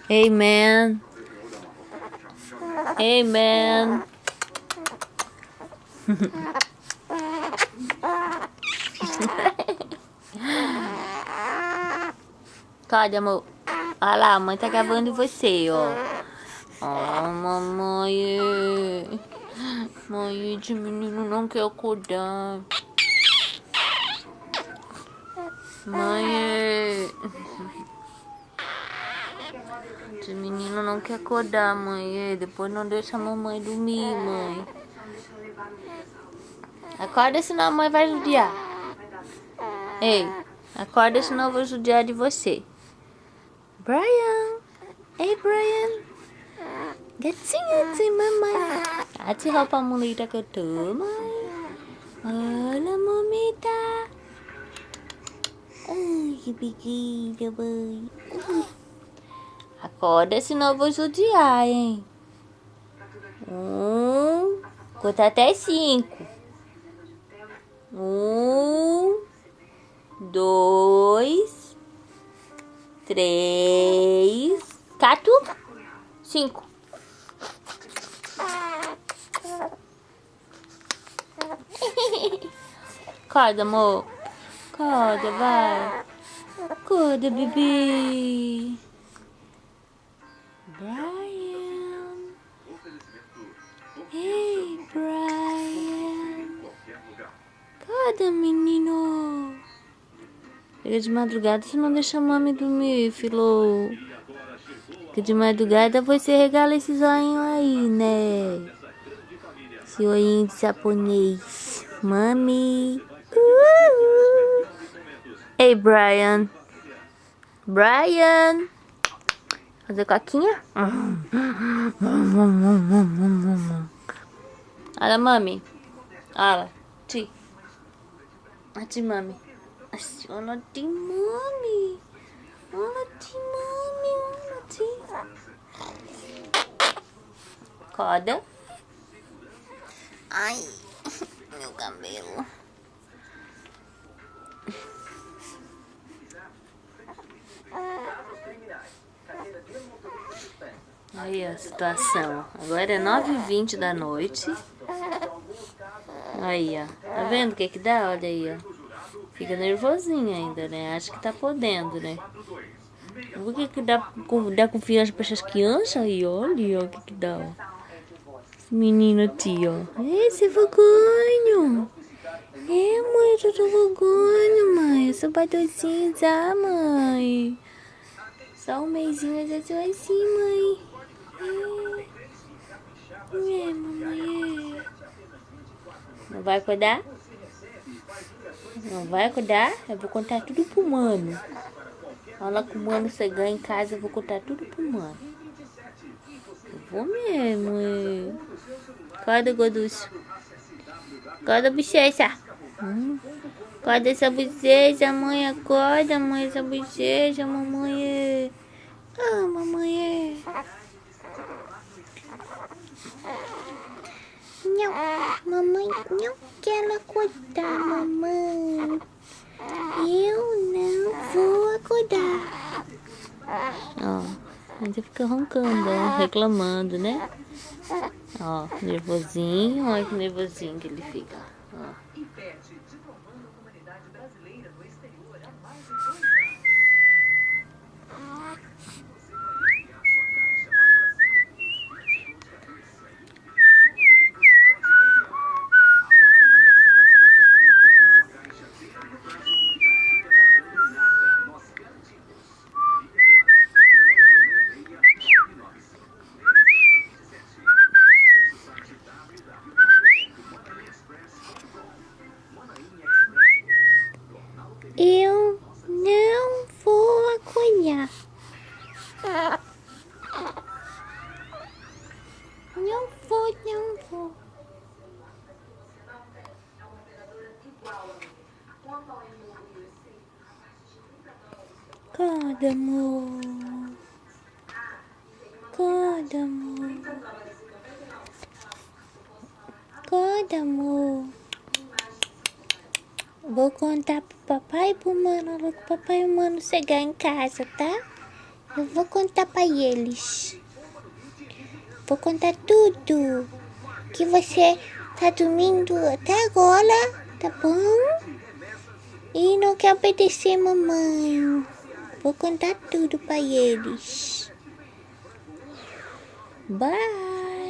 Hey, man. Hey, man. Cadê, amor? Olha lá, a mãe tá gravando você, ó. Ó, mamãe. Mãe, esse menino não quer acordar. Mãe. Esse menino não quer acordar, mãe. Depois não deixa a mamãe dormir, mãe. Acorda, senão a mãe vai judiar. Ei, acorda, senão eu vou judiar de você. Brian. Hey, Brian. Gatinho de mamãe. Ati roupa bonita que eu tô, mãe. Olha, mamita. Ai, que pequena, mãe. Acorda, senão eu vou judiar, hein. Conta até 5. 1, 2, 3, 4, 5. Acorda, amor. Acorda, vai. Acorda, bebê. Brian. Hey, Brian. Acorda, menino. Chega de madrugada, você não deixa a mami dormir, filho. Porque de madrugada você regala esse zoinho aí, né? Esse olhinho de japonês. Mami. Ei, Brian. Brian. Fazer coquinha? Olha, mami. Olha. Ti. Ti, mami. Olha, ti, mami. Olha, ti, mami. Olha, ti. Acorda. Ai, meu cabelo. Aí a situação. Agora é 9h20 da noite. Aí, ó. Tá vendo o que que dá? Olha aí, ó. Fica nervosinho ainda, né? Acho que tá podendo, né? O que que dá confiança pra essas crianças aí? Olha, ó, o que que dá, ó. Esse menino aqui, ó. Esse é fogonho. É, mãe, eu tô fogonho, mãe. Eu sou patrocínio já, mãe. Só um mêsinho, mas eu sou assim, mãe. É, mamãe, é. Não vai acordar? Não vai acordar? Eu vou contar tudo pro mano. Fala com o mano chegar em casa, eu vou contar tudo pro mano. Eu vou mesmo, é. Acorda, Goducho. Acorda, bochecha. Acorda essa bochecha, mãe. Acorda, mãe, essa bochecha, mamãe, é. Ah, mamãe, é. Não, mamãe não quer acordar, mamãe. Eu não vou acordar. Ó, mas ele fica roncando, ó, reclamando, né? Ó, nervosinho, olha que nervosinho que ele fica. Ó. Eu não vou acordar. Não vou. Acorda, amor. Acorda, amor. Acorda, amor. Vou contar pro papai e pro mano, pro papai e o mano chegar em casa, tá? Eu vou contar pra eles. Vou contar tudo. Que você tá dormindo até agora, tá bom? E não quer obedecer mamãe. Vou contar tudo pra eles. Bye.